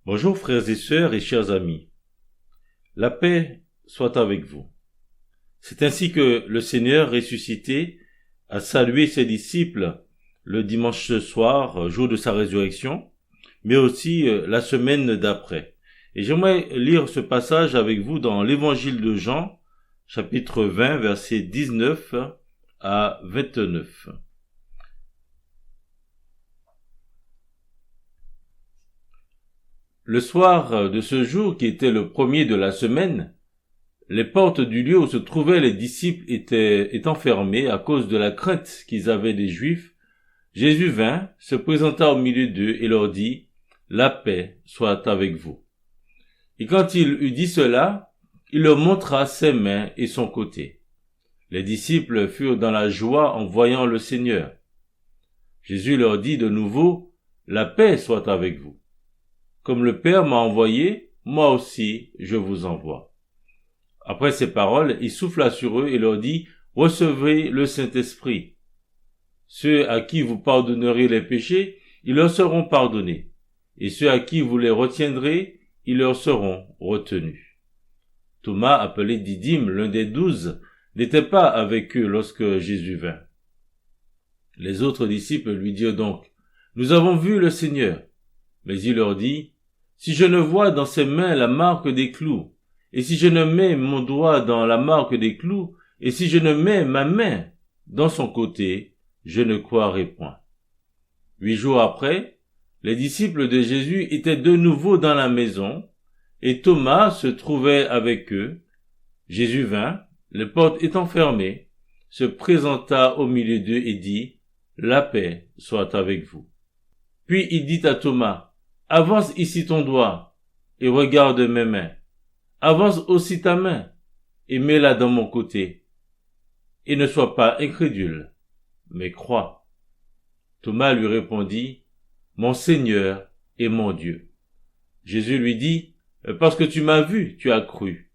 Bonjour frères et sœurs et chers amis. La paix soit avec vous. C'est ainsi que le Seigneur ressuscité a salué ses disciples le dimanche soir, jour de sa résurrection, mais aussi la semaine d'après. Et j'aimerais lire ce passage avec vous dans l'évangile de Jean, chapitre 20, versets 19 à 29. Le soir de ce jour, qui était le premier de la semaine, les portes du lieu où se trouvaient les disciples étant fermées à cause de la crainte qu'ils avaient des Juifs. Jésus vint, se présenta au milieu d'eux et leur dit « La paix soit avec vous ». Et quand il eut dit cela, il leur montra ses mains et son côté. Les disciples furent dans la joie en voyant le Seigneur. Jésus leur dit de nouveau « La paix soit avec vous ». Comme le Père m'a envoyé, moi aussi je vous envoie. Après ces paroles, il souffla sur eux et leur dit, recevez le Saint-Esprit. Ceux à qui vous pardonnerez les péchés, ils leur seront pardonnés. Et ceux à qui vous les retiendrez, ils leur seront retenus. Thomas, appelé Didyme, l'un des 12, n'était pas avec eux lorsque Jésus vint. Les autres disciples lui dirent donc, nous avons vu le Seigneur. Mais il leur dit, si je ne vois dans ses mains la marque des clous, et si je ne mets mon doigt dans la marque des clous, et si je ne mets ma main dans son côté, je ne croirai point. 8 jours après, les disciples de Jésus étaient de nouveau dans la maison, et Thomas se trouvait avec eux. Jésus vint, les portes étant fermées, se présenta au milieu d'eux et dit, la paix soit avec vous. Puis il dit à Thomas, avance ici ton doigt, et regarde mes mains. Avance aussi ta main, et mets-la dans mon côté. Et ne sois pas incrédule, mais crois. Thomas lui répondit, mon Seigneur et mon Dieu. Jésus lui dit, parce que tu m'as vu, tu as cru.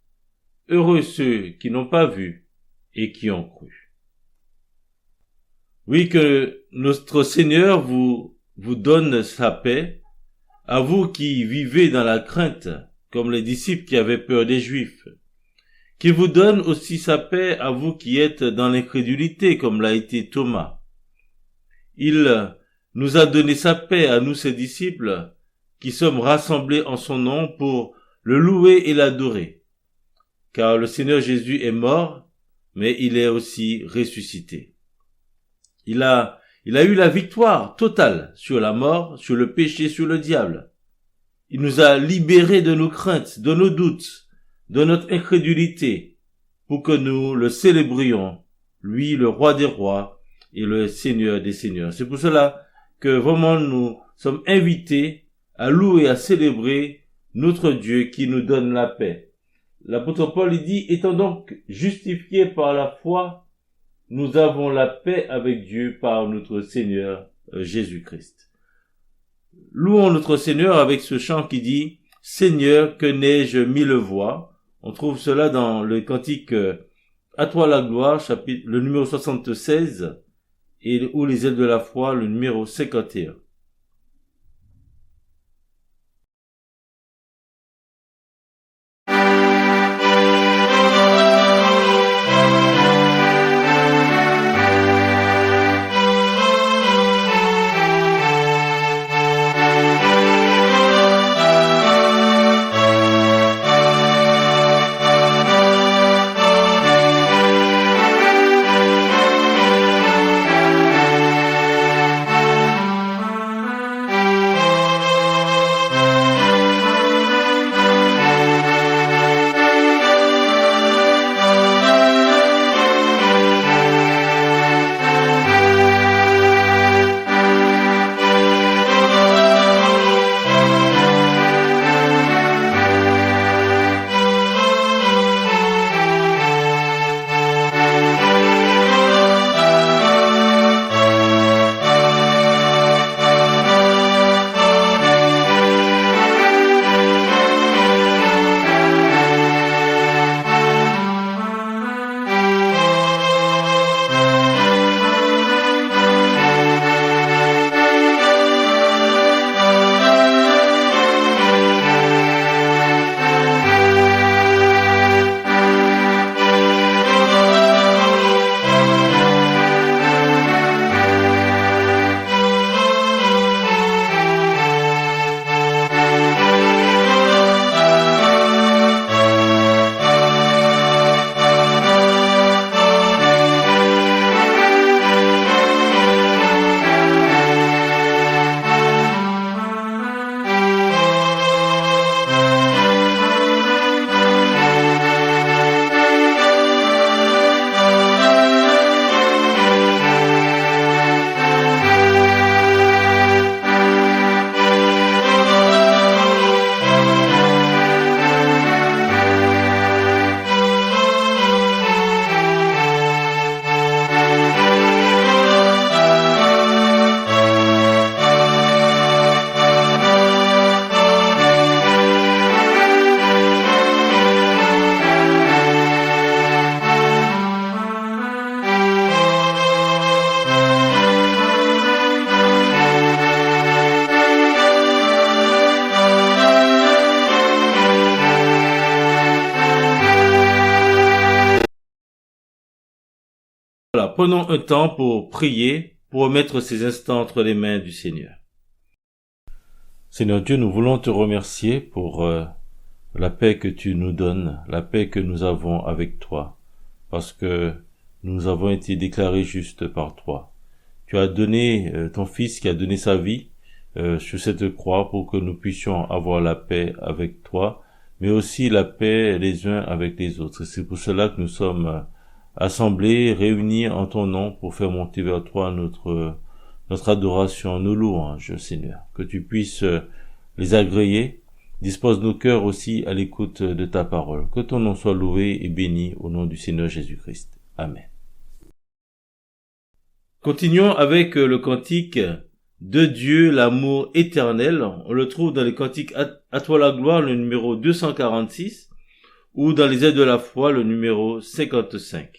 Heureux ceux qui n'ont pas vu et qui ont cru. Oui, que notre Seigneur vous donne sa paix, à vous qui vivez dans la crainte, comme les disciples qui avaient peur des Juifs, qu'il vous donne aussi sa paix à vous qui êtes dans l'incrédulité, comme l'a été Thomas. Il nous a donné sa paix à nous, ses disciples, qui sommes rassemblés en son nom pour le louer et l'adorer. Car le Seigneur Jésus est mort, mais il est aussi ressuscité. Il a eu la victoire totale sur la mort, sur le péché, sur le diable. Il nous a libérés de nos craintes, de nos doutes, de notre incrédulité, pour que nous le célébrions, lui, le roi des rois et le Seigneur des seigneurs. C'est pour cela que vraiment nous sommes invités à louer, à célébrer notre Dieu qui nous donne la paix. L'apôtre Paul dit, étant donc justifiés par la foi, nous avons la paix avec Dieu par notre Seigneur Jésus-Christ. Louons notre Seigneur avec ce chant qui dit « Seigneur, que n'ai-je mille voix ?» On trouve cela dans le cantique « À toi la gloire », chapitre le numéro 76, et « Ou les ailes de la foi », le numéro 51. prenons un temps pour prier, pour remettre ces instants entre les mains du Seigneur. Seigneur Dieu, nous voulons te remercier pour la paix que tu nous donnes, la paix que nous avons avec toi, parce que nous avons été déclarés justes par toi. Tu as donné ton Fils qui a donné sa vie sur cette croix pour que nous puissions avoir la paix avec toi, mais aussi la paix les uns avec les autres. C'est pour cela que nous sommes assemblés, réunis en ton nom pour faire monter vers toi notre adoration, nos louanges, Seigneur. Que tu puisses les agréer. Dispose nos cœurs aussi à l'écoute de ta parole. Que ton nom soit loué et béni au nom du Seigneur Jésus-Christ. Amen. Continuons avec le cantique de Dieu, l'amour éternel. On le trouve dans les cantiques à toi la gloire, le numéro 246, ou dans les aides de la foi, le numéro 55.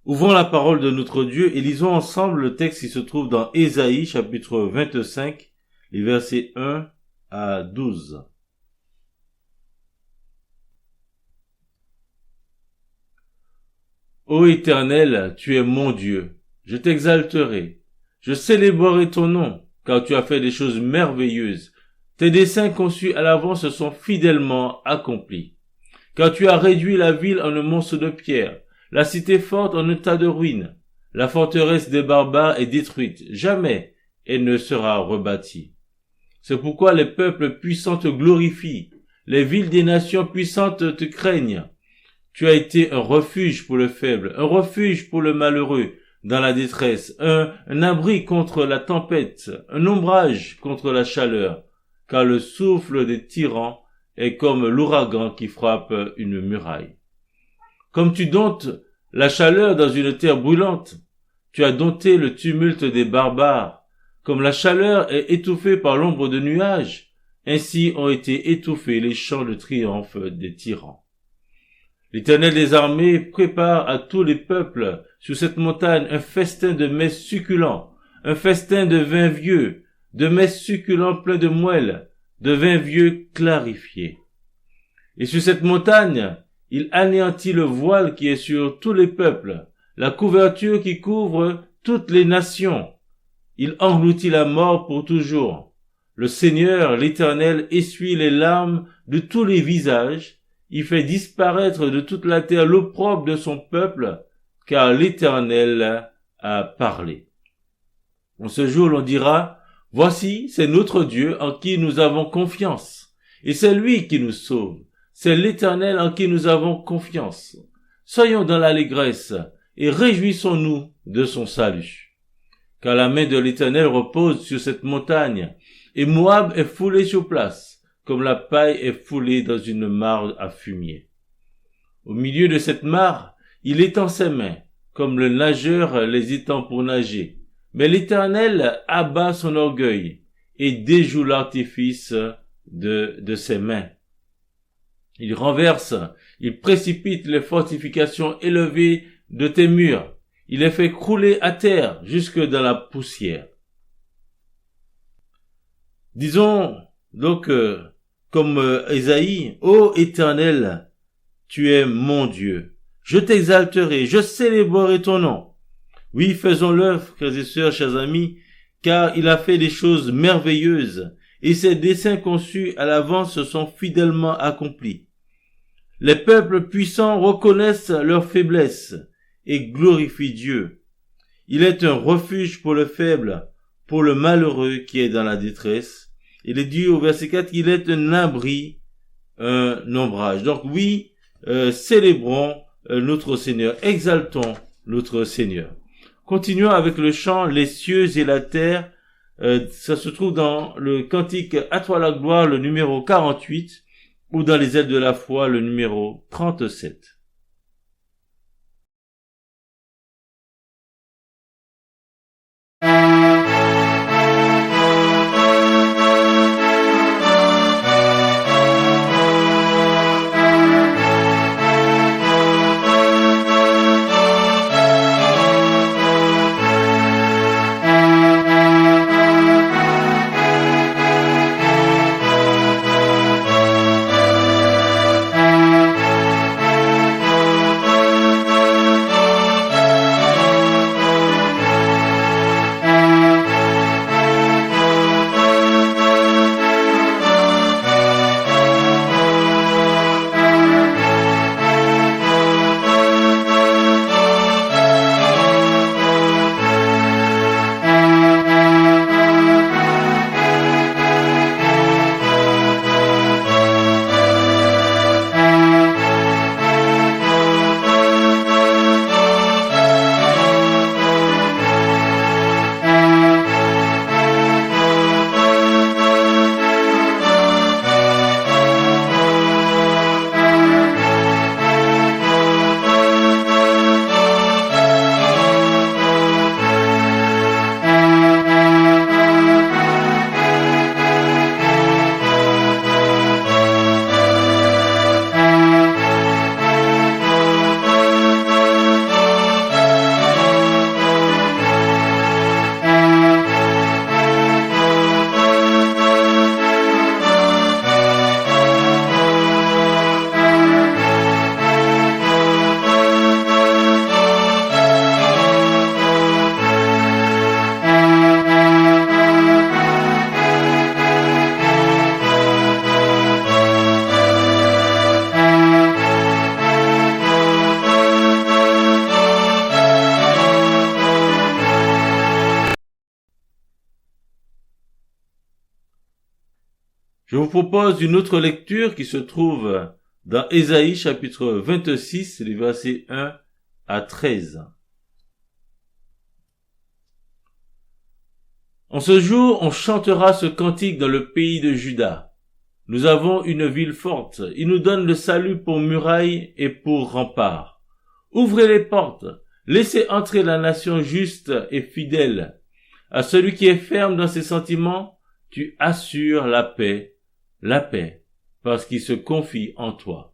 Ouvrons la parole de notre Dieu et lisons ensemble le texte qui se trouve dans Ésaïe, chapitre 25, les versets 1 à 12. Ô Éternel, tu es mon Dieu, je t'exalterai, je célébrerai ton nom, car tu as fait des choses merveilleuses. Tes desseins conçus à l'avance sont fidèlement accomplis. Car tu as réduit la ville en un monstre de pierre, la cité forte en un tas de ruines. La forteresse des barbares est détruite. Jamais elle ne sera rebâtie. C'est pourquoi les peuples puissants te glorifient. Les villes des nations puissantes te craignent. Tu as été un refuge pour le faible, un refuge pour le malheureux dans la détresse, un abri contre la tempête, un ombrage contre la chaleur, car le souffle des tyrans est comme l'ouragan qui frappe une muraille. Comme tu domptes la chaleur dans une terre brûlante, tu as dompté le tumulte des barbares. Comme la chaleur est étouffée par l'ombre de nuages, ainsi ont été étouffés les chants de triomphe des tyrans. L'Éternel des armées prépare à tous les peuples sur cette montagne un festin de mets succulents, un festin de vin vieux, de mets succulents pleins de moelle, de vin vieux clarifié. Et sur cette montagne, il anéantit le voile qui est sur tous les peuples, la couverture qui couvre toutes les nations. Il engloutit la mort pour toujours. Le Seigneur, l'Éternel, essuie les larmes de tous les visages. Il fait disparaître de toute la terre l'opprobre de son peuple, car l'Éternel a parlé. En ce jour, l'on dira, voici, c'est notre Dieu en qui nous avons confiance, et c'est lui qui nous sauve. C'est l'Éternel en qui nous avons confiance. Soyons dans l'allégresse et réjouissons-nous de son salut. Car la main de l'Éternel repose sur cette montagne, et Moab est foulé sur place, comme la paille est foulée dans une mare à fumier. Au milieu de cette mare, il étend ses mains, comme le nageur les étend pour nager. Mais l'Éternel abat son orgueil et déjoue l'artifice de ses mains. Il renverse, il précipite les fortifications élevées de tes murs. Il les fait crouler à terre jusque dans la poussière. Disons donc, comme Ésaïe, ô Éternel, tu es mon Dieu. Je t'exalterai, je célébrerai ton nom. Oui, faisons-le, frères et sœurs, chers amis, car il a fait des choses merveilleuses, et ses desseins conçus à l'avance sont fidèlement accomplis. Les peuples puissants reconnaissent leur faiblesse et glorifient Dieu. Il est un refuge pour le faible, pour le malheureux qui est dans la détresse. Il est dit au verset 4 qu'il est un abri, un ombrage. Donc oui, célébrons notre Seigneur, exaltons notre Seigneur. Continuons avec le chant « Les cieux et la terre ». Ça se trouve dans le cantique « À toi la gloire », le numéro 48, ou dans les ailes de la foi, le numéro 37. Je vous propose une autre lecture qui se trouve dans Ésaïe chapitre 26, les versets 1 à 13. En ce jour, on chantera ce cantique dans le pays de Juda. Nous avons une ville forte. Il nous donne le salut pour muraille et pour rempart. Ouvrez les portes. Laissez entrer la nation juste et fidèle. À celui qui est ferme dans ses sentiments, tu assures la paix, parce qu'il se confie en toi.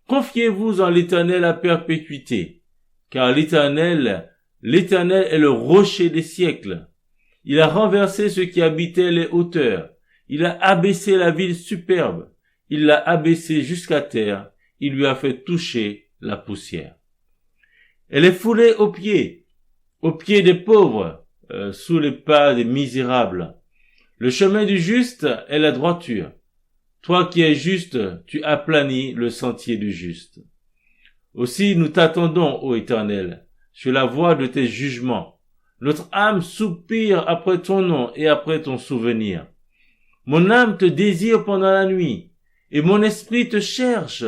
Confiez-vous en l'Éternel à perpétuité, car l'Éternel est le rocher des siècles. Il a renversé ceux qui habitaient les hauteurs. Il a abaissé la ville superbe. Il l'a abaissée jusqu'à terre. Il lui a fait toucher la poussière. Elle est foulée aux pieds des pauvres, sous les pas des misérables. Le chemin du juste est la droiture. Toi qui es juste, tu aplanis le sentier du juste. Aussi nous t'attendons, ô Éternel, sur la voie de tes jugements. Notre âme soupire après ton nom et après ton souvenir. Mon âme te désire pendant la nuit, et mon esprit te cherche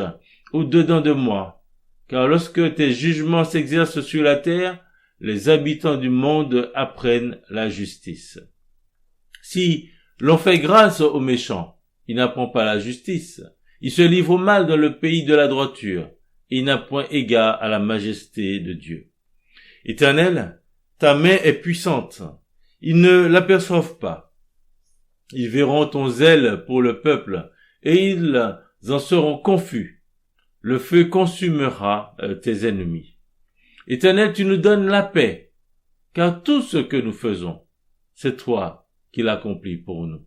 au-dedans de moi. Car lorsque tes jugements s'exercent sur la terre, les habitants du monde apprennent la justice. Si l'on fait grâce aux méchants, il n'apprend pas la justice. Il se livre au mal dans le pays de la droiture, et il n'a point égard à la majesté de Dieu. Éternel, ta main est puissante. Ils ne l'aperçoivent pas. Ils verront ton zèle pour le peuple, et ils en seront confus. Le feu consumera tes ennemis. Éternel, tu nous donnes la paix, car tout ce que nous faisons, c'est toi qui l'accomplis pour nous.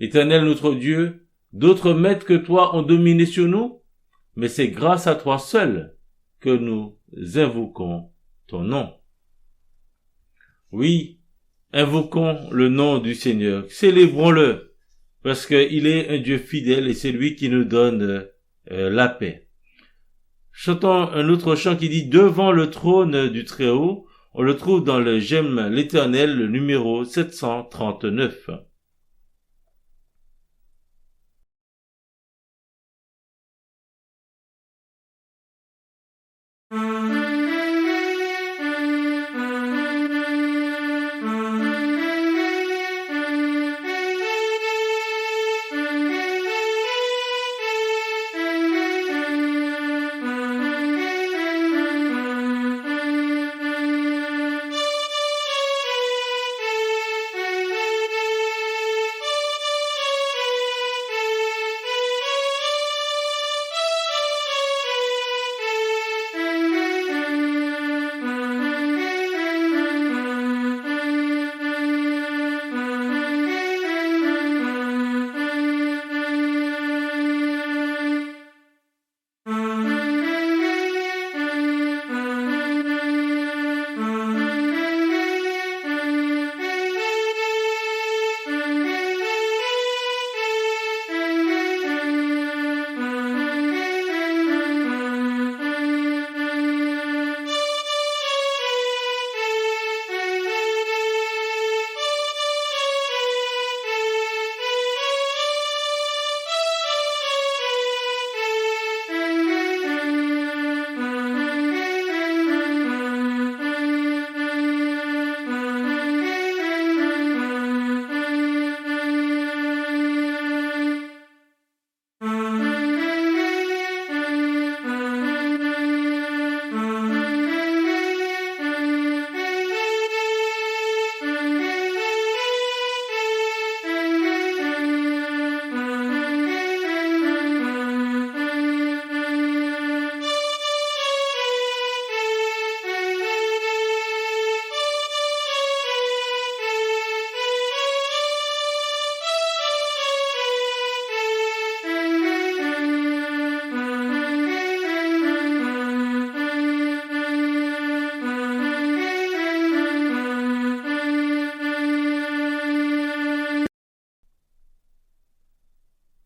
Éternel notre Dieu, d'autres maîtres que toi ont dominé sur nous, mais c'est grâce à toi seul que nous invoquons ton nom. Oui, invoquons le nom du Seigneur, célébrons-le, parce qu'il est un Dieu fidèle et c'est lui qui nous donne la paix. Chantons un autre chant qui dit « Devant le trône du Très-Haut », on le trouve dans le J'aime l'Éternel, le numéro 739.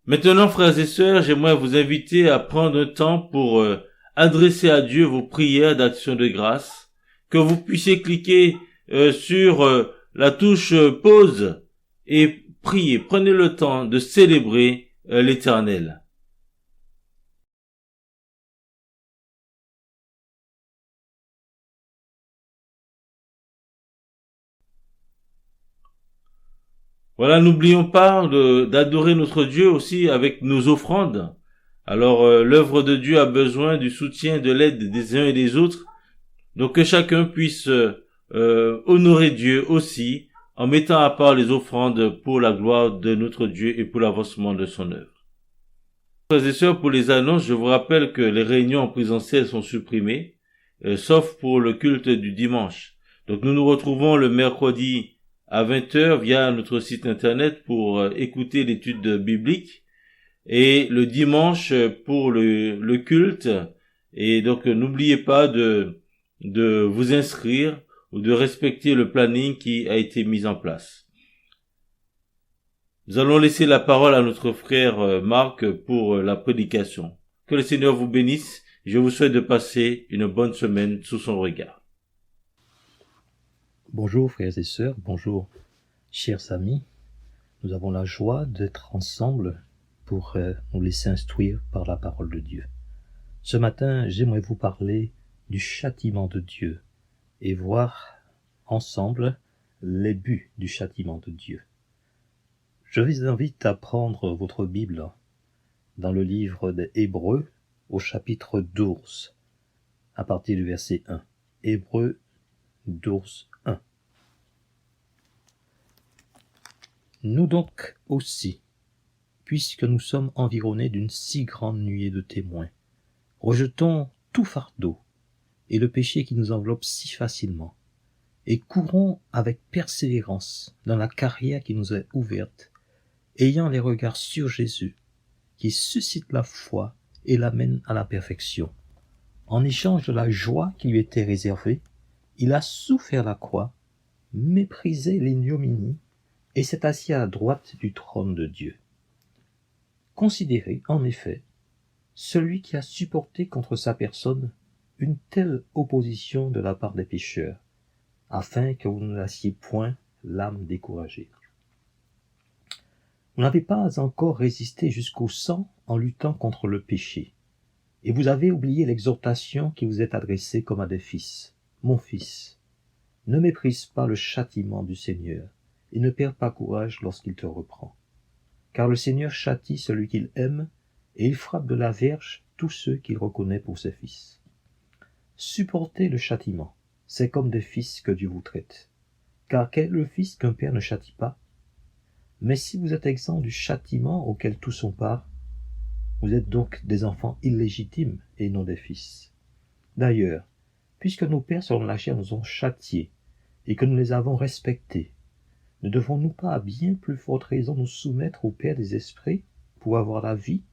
Maintenant, frères et sœurs, j'aimerais vous inviter à prendre un temps pour adresser à Dieu vos prières d'action de grâce, que vous puissiez cliquer sur la touche pause et priez, prenez le temps de célébrer l'Éternel. Voilà, n'oublions pas d'adorer notre Dieu aussi avec nos offrandes. Alors, l'œuvre de Dieu a besoin du soutien, de l'aide des uns et des autres. Donc, que chacun puisse honorer Dieu aussi en mettant à part les offrandes pour la gloire de notre Dieu et pour l'avancement de son œuvre. Frères et sœurs, pour les annonces, je vous rappelle que les réunions en présentiel sont supprimées, sauf pour le culte du dimanche. Donc, nous nous retrouvons le mercredi à 20h via notre site internet pour écouter l'étude biblique et le dimanche pour le culte. Et donc n'oubliez pas de vous inscrire ou de respecter le planning qui a été mis en place. Nous allons laisser la parole à notre frère Marc pour la prédication. Que le Seigneur vous bénisse. Je vous souhaite de passer une bonne semaine sous son regard. Bonjour frères et sœurs, bonjour chers amis. Nous avons la joie d'être ensemble pour nous laisser instruire par la parole de Dieu. Ce matin, j'aimerais vous parler du châtiment de Dieu et voir ensemble les buts du châtiment de Dieu. Je vous invite à prendre votre Bible dans le livre des Hébreux au chapitre 12, à partir du verset 1. Hébreux 12, 1. Nous donc aussi, puisque nous sommes environnés d'une si grande nuée de témoins, rejetons tout fardeau et le péché qui nous enveloppe si facilement, et courons avec persévérance dans la carrière qui nous est ouverte, ayant les regards sur Jésus, qui suscite la foi et l'amène à la perfection. En échange de la joie qui lui était réservée, il a souffert la croix, méprisé l'ignominie, et s'est assis à la droite du trône de Dieu. Considérez, en effet, celui qui a supporté contre sa personne une telle opposition de la part des pécheurs, afin que vous ne lassiez point l'âme découragée. Vous n'avez pas encore résisté jusqu'au sang en luttant contre le péché, et vous avez oublié l'exhortation qui vous est adressée comme à des fils. Mon fils, ne méprise pas le châtiment du Seigneur, et ne perds pas courage lorsqu'il te reprend. Car le Seigneur châtie celui qu'il aime, et il frappe de la verge tous ceux qu'il reconnaît pour ses fils. Supportez le châtiment, c'est comme des fils que Dieu vous traite. Car quel est le fils qu'un père ne châtie pas? Mais si vous êtes exempt du châtiment auquel tous sont part, vous êtes donc des enfants illégitimes et non des fils. D'ailleurs, puisque nos pères selon la chair nous ont châtiés, et que nous les avons respectés, ne devons-nous pas à bien plus forte raison nous soumettre au Père des esprits pour avoir la vie?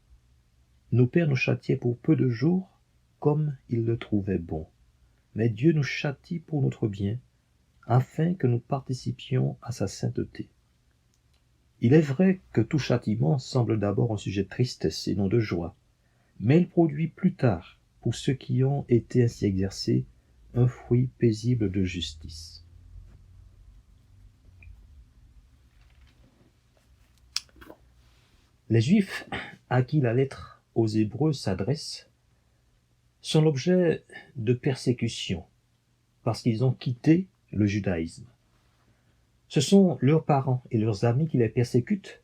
Nos pères nous châtiaient pour peu de jours, comme ils le trouvaient bon. Mais Dieu nous châtie pour notre bien, afin que nous participions à sa sainteté. Il est vrai que tout châtiment semble d'abord un sujet de tristesse et non de joie, mais il produit plus tard, pour ceux qui ont été ainsi exercés, un fruit paisible de justice. Les Juifs à qui la lettre aux Hébreux s'adresse sont l'objet de persécutions parce qu'ils ont quitté le judaïsme. Ce sont leurs parents et leurs amis qui les persécutent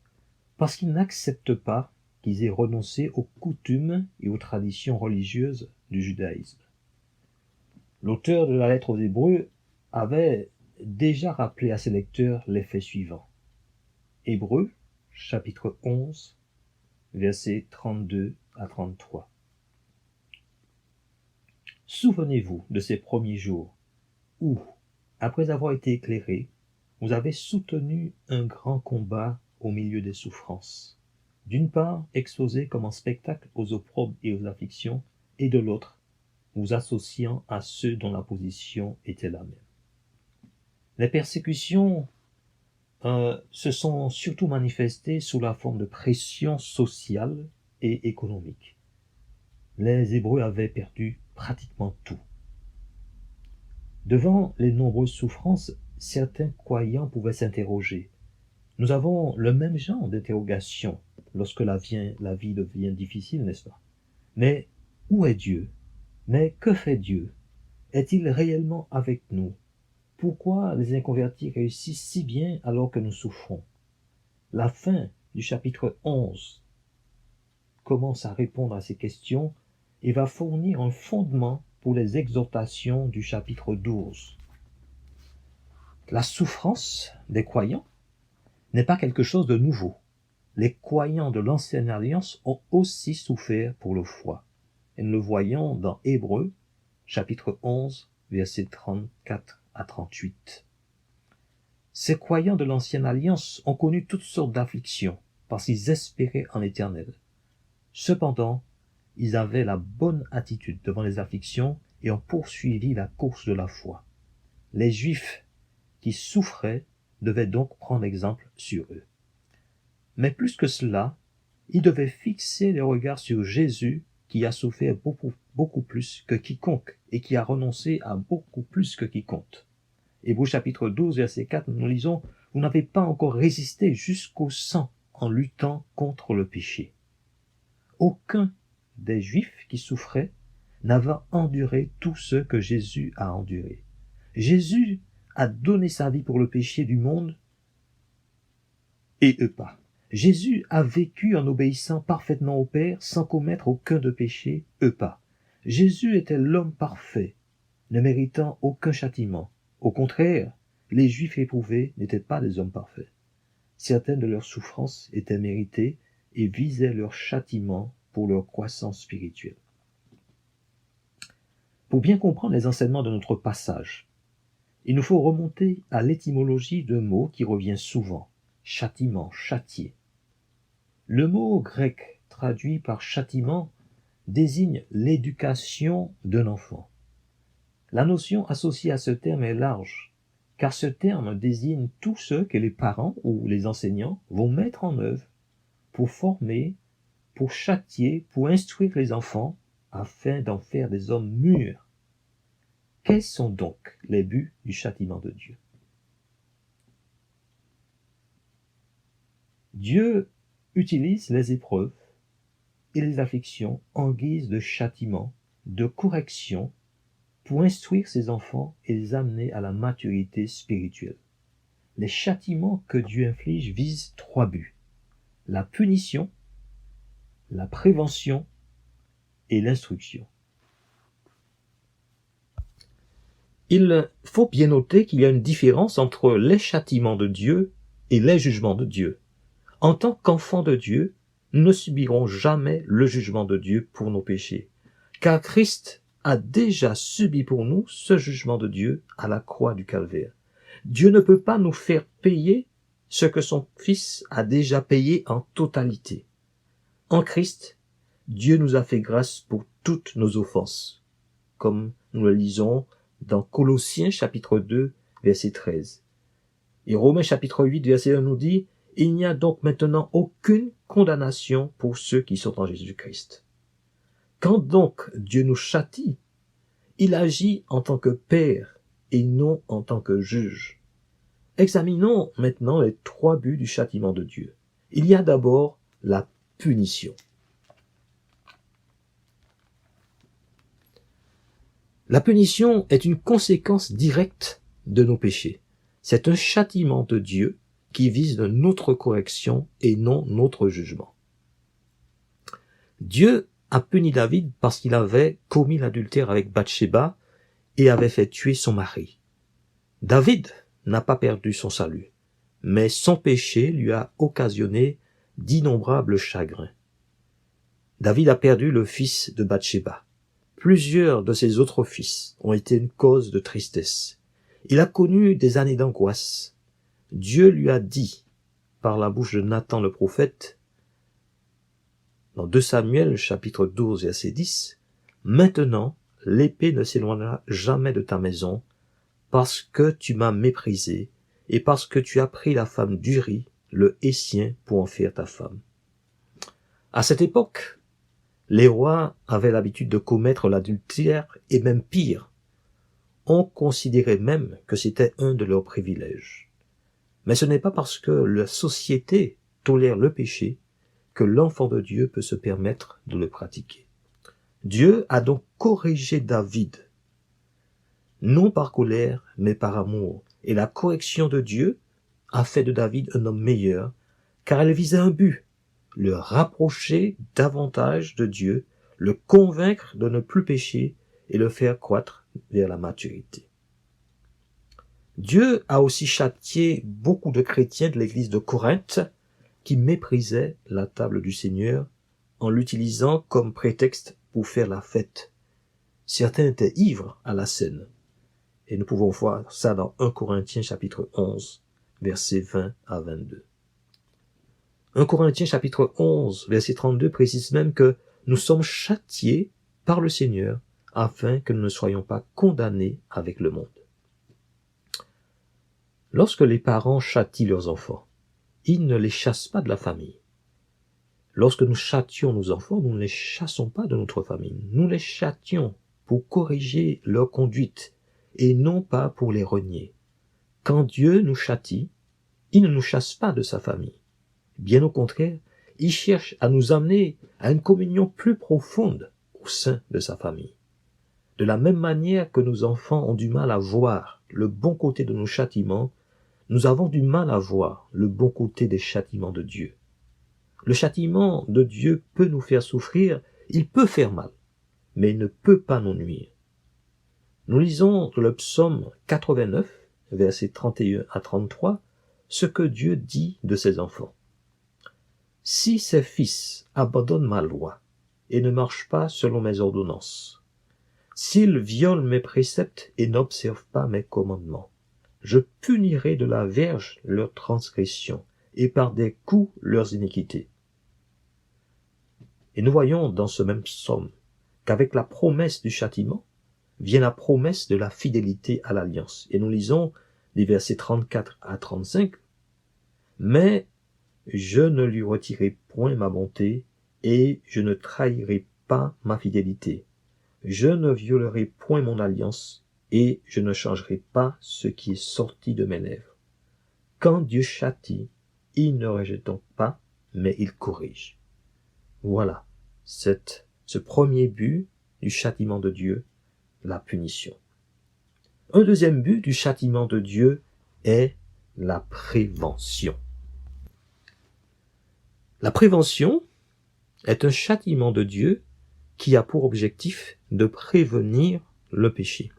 parce qu'ils n'acceptent pas qu'ils aient renoncé aux coutumes et aux traditions religieuses du judaïsme. L'auteur de la lettre aux Hébreux avait déjà rappelé à ses lecteurs les faits suivants. Hébreux, chapitre 11, versets 32 à 33. Souvenez-vous de ces premiers jours où, après avoir été éclairés, vous avez soutenu un grand combat au milieu des souffrances. D'une part, exposé comme en spectacle aux opprobres et aux afflictions, et de l'autre, vous associant à ceux dont la position était la même. Les persécutions se sont surtout manifestées sous la forme de pression sociale et économique. Les Hébreux avaient perdu pratiquement tout. Devant les nombreuses souffrances, certains croyants pouvaient s'interroger. Nous avons le même genre d'interrogation lorsque la vie devient difficile, n'est-ce pas? Mais où est Dieu? Mais que fait Dieu? Est-il réellement avec nous? Pourquoi les inconvertis réussissent si bien alors que nous souffrons? La fin du chapitre 11 commence à répondre à ces questions et va fournir un fondement pour les exhortations du chapitre 12. La souffrance des croyants n'est pas quelque chose de nouveau. Les croyants de l'ancienne alliance ont aussi souffert pour le foi. Et nous le voyons dans Hébreux, chapitre 11, versets 34 à 38. Ces croyants de l'ancienne alliance ont connu toutes sortes d'afflictions parce qu'ils espéraient en l'Éternel. Cependant, ils avaient la bonne attitude devant les afflictions et ont poursuivi la course de la foi. Les Juifs qui souffraient devaient donc prendre exemple sur eux. Mais plus que cela, ils devaient fixer les regards sur Jésus qui a souffert beaucoup plus que quiconque et qui a renoncé à beaucoup plus que quiconque. Hébreux chapitre 12, verset 4, nous lisons « Vous n'avez pas encore résisté jusqu'au sang en luttant contre le péché. » Aucun des Juifs qui souffraient n'avait enduré tout ce que Jésus a enduré. Jésus a donné sa vie pour le péché du monde et eux pas. Jésus a vécu en obéissant parfaitement au Père sans commettre aucun de péché, eux pas. Jésus était l'homme parfait, ne méritant aucun châtiment. Au contraire, les Juifs éprouvés n'étaient pas des hommes parfaits. Certaines de leurs souffrances étaient méritées et visaient leur châtiment pour leur croissance spirituelle. Pour bien comprendre les enseignements de notre passage, il nous faut remonter à l'étymologie d'un mot qui revient souvent, châtiment, châtier. Le mot grec traduit par châtiment désigne l'éducation d'un enfant. La notion associée à ce terme est large, car ce terme désigne tous ceux que les parents ou les enseignants vont mettre en œuvre pour former, pour châtier, pour instruire les enfants, afin d'en faire des hommes mûrs. Quels sont donc les buts du châtiment de Dieu? Dieu utilise les épreuves et les afflictions en guise de châtiment, de correction, pour instruire ses enfants et les amener à la maturité spirituelle. Les châtiments que Dieu inflige visent 3 buts: la punition, la prévention et l'instruction. Il faut bien noter qu'il y a une différence entre les châtiments de Dieu et les jugements de Dieu. En tant qu'enfants de Dieu, nous ne subirons jamais le jugement de Dieu pour nos péchés, car Christ a déjà subi pour nous ce jugement de Dieu à la croix du Calvaire. Dieu ne peut pas nous faire payer ce que son Fils a déjà payé en totalité. En Christ, Dieu nous a fait grâce pour toutes nos offenses, comme nous le lisons dans Colossiens chapitre 2, verset 13. Et Romains chapitre 8, verset 1 nous dit « Il n'y a donc maintenant aucune condamnation pour ceux qui sont en Jésus-Christ. » Quand donc Dieu nous châtie, il agit en tant que Père et non en tant que juge. Examinons maintenant les 3 buts du châtiment de Dieu. Il y a d'abord la punition. La punition est une conséquence directe de nos péchés. C'est un châtiment de Dieu qui vise notre correction et non notre jugement. Dieu a puni David parce qu'il avait commis l'adultère avec Bathsheba et avait fait tuer son mari. David n'a pas perdu son salut, mais son péché lui a occasionné d'innombrables chagrins. David a perdu le fils de Bathsheba. Plusieurs de ses autres fils ont été une cause de tristesse. Il a connu des années d'angoisse. Dieu lui a dit, par la bouche de Nathan le prophète, dans 2 Samuel chapitre 12 verset 10, « Maintenant l'épée ne s'éloignera jamais de ta maison, parce que tu m'as méprisé, et parce que tu as pris la femme d'Uri, le Hétien, pour en faire ta femme. » À cette époque, les rois avaient l'habitude de commettre l'adultère, et même pire. On considérait même que c'était un de leurs privilèges. Mais ce n'est pas parce que la société tolère le péché que l'enfant de Dieu peut se permettre de le pratiquer. Dieu a donc corrigé David, non par colère, mais par amour. Et la correction de Dieu a fait de David un homme meilleur, car elle visait un but, le rapprocher davantage de Dieu, le convaincre de ne plus pécher et le faire croître vers la maturité. Dieu a aussi châtié beaucoup de chrétiens de l'église de Corinthe qui méprisaient la table du Seigneur en l'utilisant comme prétexte pour faire la fête. Certains étaient ivres à la scène. Et nous pouvons voir ça dans 1 Corinthiens chapitre 11, versets 20 à 22. 1 Corinthiens chapitre 11, verset 32 précise même que nous sommes châtiés par le Seigneur afin que nous ne soyons pas condamnés avec le monde. Lorsque les parents châtient leurs enfants, ils ne les chassent pas de la famille. Lorsque nous châtions nos enfants, nous ne les chassons pas de notre famille. Nous les châtions pour corriger leur conduite et non pas pour les renier. Quand Dieu nous châtie, il ne nous chasse pas de sa famille. Bien au contraire, il cherche à nous amener à une communion plus profonde au sein de sa famille. De la même manière que nos enfants ont du mal à voir le bon côté de nos châtiments, nous avons du mal à voir le bon côté des châtiments de Dieu. Le châtiment de Dieu peut nous faire souffrir, il peut faire mal, mais il ne peut pas nous nuire. Nous lisons dans le psaume 89, versets 31 à 33, ce que Dieu dit de ses enfants. « Si ses fils abandonnent ma loi et ne marchent pas selon mes ordonnances, s'ils violent mes préceptes et n'observent pas mes commandements, je punirai de la verge leurs transgressions et par des coups leurs iniquités. » Et nous voyons dans ce même psaume qu'avec la promesse du châtiment vient la promesse de la fidélité à l'alliance. Et nous lisons les versets 34 à 35. « Mais je ne lui retirerai point ma bonté et je ne trahirai pas ma fidélité. Je ne violerai point mon alliance et je ne changerai pas ce qui est sorti de mes lèvres. Quand Dieu châtie, il ne rejette donc pas, mais il corrige. » Voilà, ce premier but du châtiment de Dieu, la punition. Un deuxième but du châtiment de Dieu est la prévention. La prévention est un châtiment de Dieu qui a pour objectif de prévenir le péché.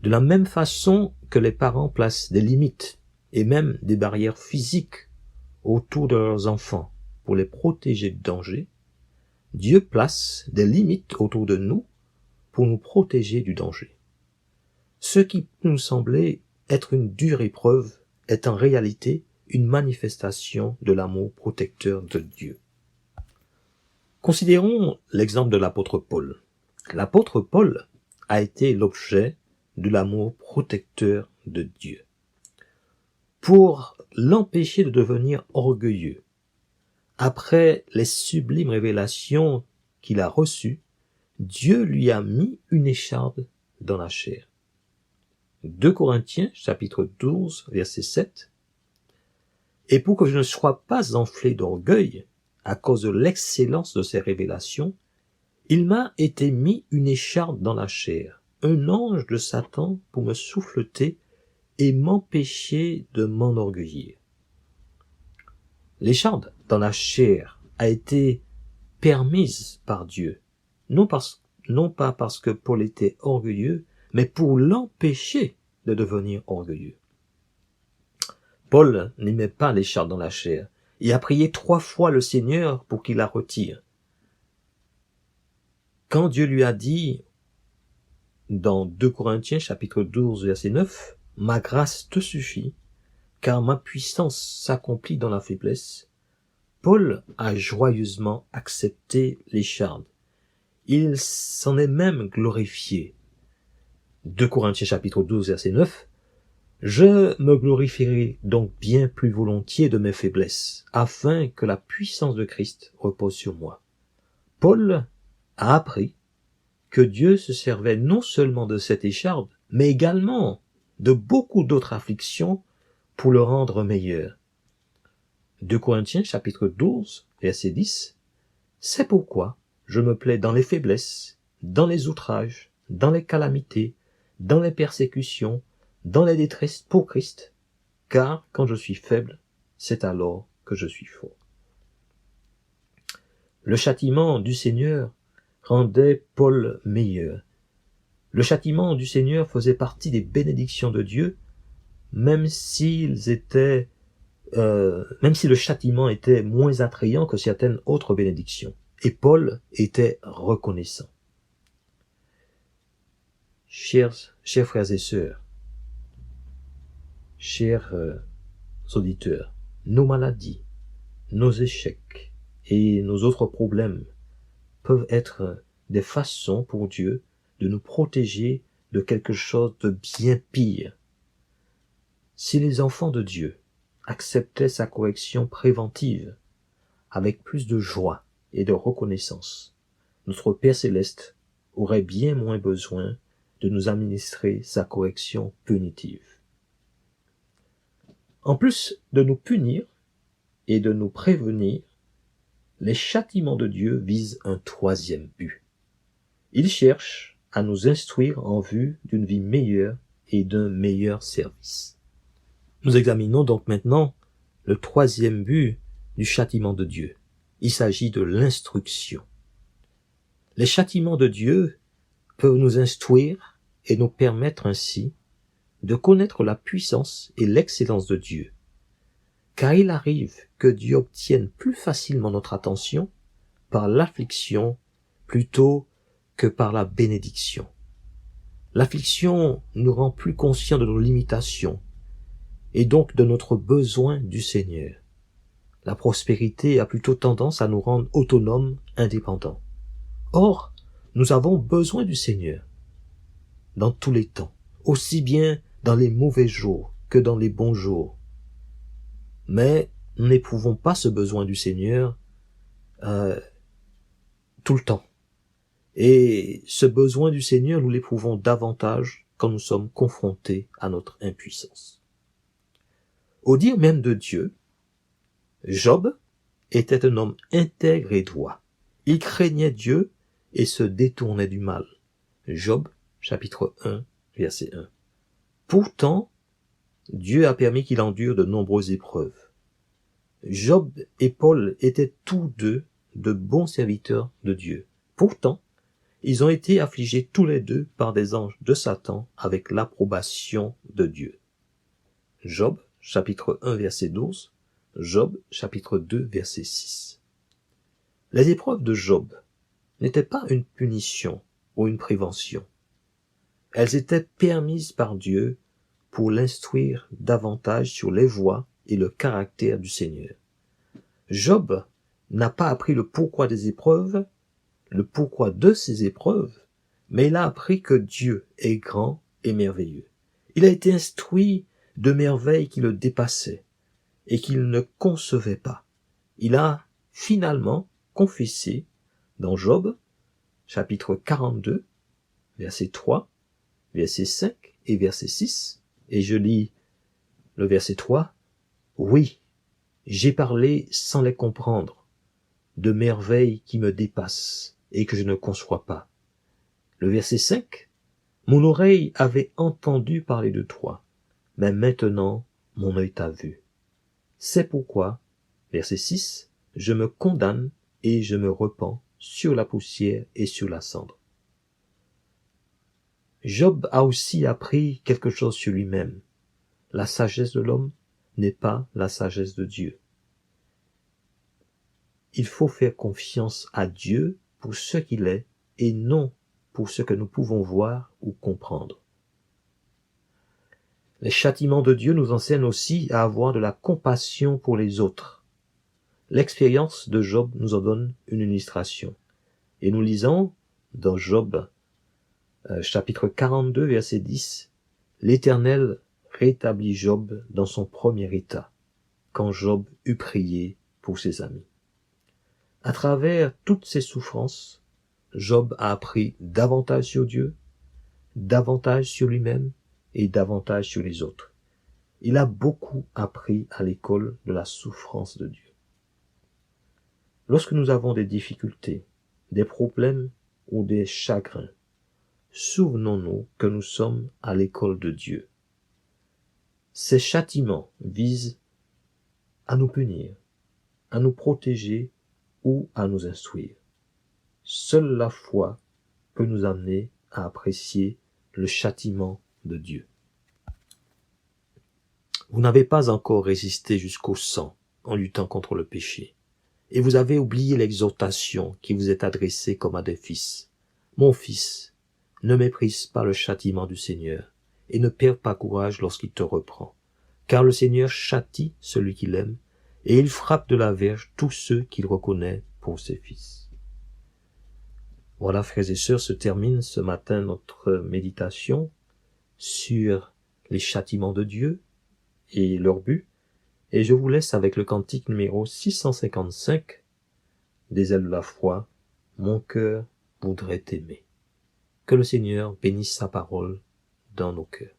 De la même façon que les parents placent des limites et même des barrières physiques autour de leurs enfants pour les protéger de danger, Dieu place des limites autour de nous pour nous protéger du danger. Ce qui peut nous semblait être une dure épreuve est en réalité une manifestation de l'amour protecteur de Dieu. Considérons l'exemple de l'apôtre Paul. L'apôtre Paul a été l'objet de l'amour protecteur de Dieu. Pour l'empêcher de devenir orgueilleux, après les sublimes révélations qu'il a reçues, Dieu lui a mis une écharde dans la chair. 2 Corinthiens, chapitre 12, verset 7. « Et pour que je ne sois pas enflé d'orgueil, à cause de l'excellence de ces révélations, il m'a été mis une écharde dans la chair, un ange de Satan pour me souffleter et m'empêcher de m'enorgueillir. » L'écharde dans la chair a été permise par Dieu, non pas parce que Paul était orgueilleux, mais pour l'empêcher de devenir orgueilleux. Paul n'aimait pas l'écharde dans la chair et a prié 3 fois le Seigneur pour qu'il la retire. Quand Dieu lui a dit, dans 2 Corinthiens chapitre 12 verset 9, « Ma grâce te suffit, car ma puissance s'accomplit dans la faiblesse », Paul a joyeusement accepté l'écharde. Il s'en est même glorifié. 2 Corinthiens chapitre 12 verset 9, « Je me glorifierai donc bien plus volontiers de mes faiblesses, afin que la puissance de Christ repose sur moi. » Paul a appris que Dieu se servait non seulement de cette écharde, mais également de beaucoup d'autres afflictions pour le rendre meilleur. 2 Corinthiens chapitre 12, verset 10. C'est pourquoi je me plais dans les faiblesses, dans les outrages, dans les calamités, dans les persécutions, dans les détresses pour Christ, car quand je suis faible, c'est alors que je suis fort. Le châtiment du Seigneur rendait Paul meilleur. Le châtiment du Seigneur faisait partie des bénédictions de Dieu, même si le châtiment était moins attrayant que certaines autres bénédictions. Et Paul était reconnaissant. Chers frères et sœurs, chers auditeurs, nos maladies, nos échecs et nos autres problèmes peuvent être des façons pour Dieu de nous protéger de quelque chose de bien pire. Si les enfants de Dieu acceptaient sa correction préventive avec plus de joie et de reconnaissance, notre Père céleste aurait bien moins besoin de nous administrer sa correction punitive. En plus de nous punir et de nous prévenir, les châtiments de Dieu visent un troisième but. Il cherche à nous instruire en vue d'une vie meilleure et d'un meilleur service. Nous examinons donc maintenant le troisième but du châtiment de Dieu. Il s'agit de l'instruction. Les châtiments de Dieu peuvent nous instruire et nous permettre ainsi de connaître la puissance et l'excellence de Dieu. Car il arrive que Dieu obtienne plus facilement notre attention par l'affliction plutôt que par la bénédiction. L'affliction nous rend plus conscients de nos limitations et donc de notre besoin du Seigneur. La prospérité a plutôt tendance à nous rendre autonomes, indépendants. Or, nous avons besoin du Seigneur dans tous les temps, aussi bien dans les mauvais jours que dans les bons jours. Mais nous n'éprouvons pas ce besoin du Seigneur tout le temps. Et ce besoin du Seigneur, nous l'éprouvons davantage quand nous sommes confrontés à notre impuissance. Au dire même de Dieu, Job était un homme intègre et droit. Il craignait Dieu et se détournait du mal. Job, chapitre 1, verset 1. Pourtant, Dieu a permis qu'il endure de nombreuses épreuves. Job et Paul étaient tous deux de bons serviteurs de Dieu. Pourtant, ils ont été affligés tous les deux par des anges de Satan avec l'approbation de Dieu. Job, chapitre 1, verset 12, Job, chapitre 2, verset 6. Les épreuves de Job n'étaient pas une punition ou une prévention. Elles étaient permises par Dieu pour l'instruire davantage sur les voies et le caractère du Seigneur. Job n'a pas appris le pourquoi des épreuves, le pourquoi de ces épreuves, mais il a appris que Dieu est grand et merveilleux. Il a été instruit de merveilles qui le dépassaient et qu'il ne concevait pas. Il a finalement confessé dans Job, chapitre 42, verset 3, verset 5 et verset 6, et je lis le verset 3, « Oui, j'ai parlé sans les comprendre, de merveilles qui me dépassent et que je ne conçois pas. » Le verset 5, « Mon oreille avait entendu parler de toi, mais maintenant mon œil t'a vu. » C'est pourquoi, verset 6, « Je me condamne et je me repens sur la poussière et sur la cendre. » Job a aussi appris quelque chose sur lui-même. La sagesse de l'homme n'est pas la sagesse de Dieu. Il faut faire confiance à Dieu pour ce qu'il est et non pour ce que nous pouvons voir ou comprendre. Les châtiments de Dieu nous enseignent aussi à avoir de la compassion pour les autres. L'expérience de Job nous en donne une illustration. Et nous lisons dans Job, chapitre 42, verset 10, « L'Éternel rétablit Job dans son premier état, quand Job eut prié pour ses amis. » À travers toutes ces souffrances, Job a appris davantage sur Dieu, davantage sur lui-même et davantage sur les autres. Il a beaucoup appris à l'école de la souffrance de Dieu. Lorsque nous avons des difficultés, des problèmes ou des chagrins, souvenons-nous que nous sommes à l'école de Dieu. Ces châtiments visent à nous punir, à nous protéger ou à nous instruire. Seule la foi peut nous amener à apprécier le châtiment de Dieu. Vous n'avez pas encore résisté jusqu'au sang en luttant contre le péché, et vous avez oublié l'exhortation qui vous est adressée comme à des fils. Mon fils, ne méprise pas le châtiment du Seigneur, et ne perds pas courage lorsqu'il te reprend, car le Seigneur châtie celui qu'il aime, et il frappe de la verge tous ceux qu'il reconnaît pour ses fils. Voilà, frères et sœurs, se termine ce matin notre méditation sur les châtiments de Dieu et leur but, et je vous laisse avec le cantique numéro 655 des ailes de la foi, mon cœur voudrait t'aimer. Que le Seigneur bénisse sa parole dans nos cœurs.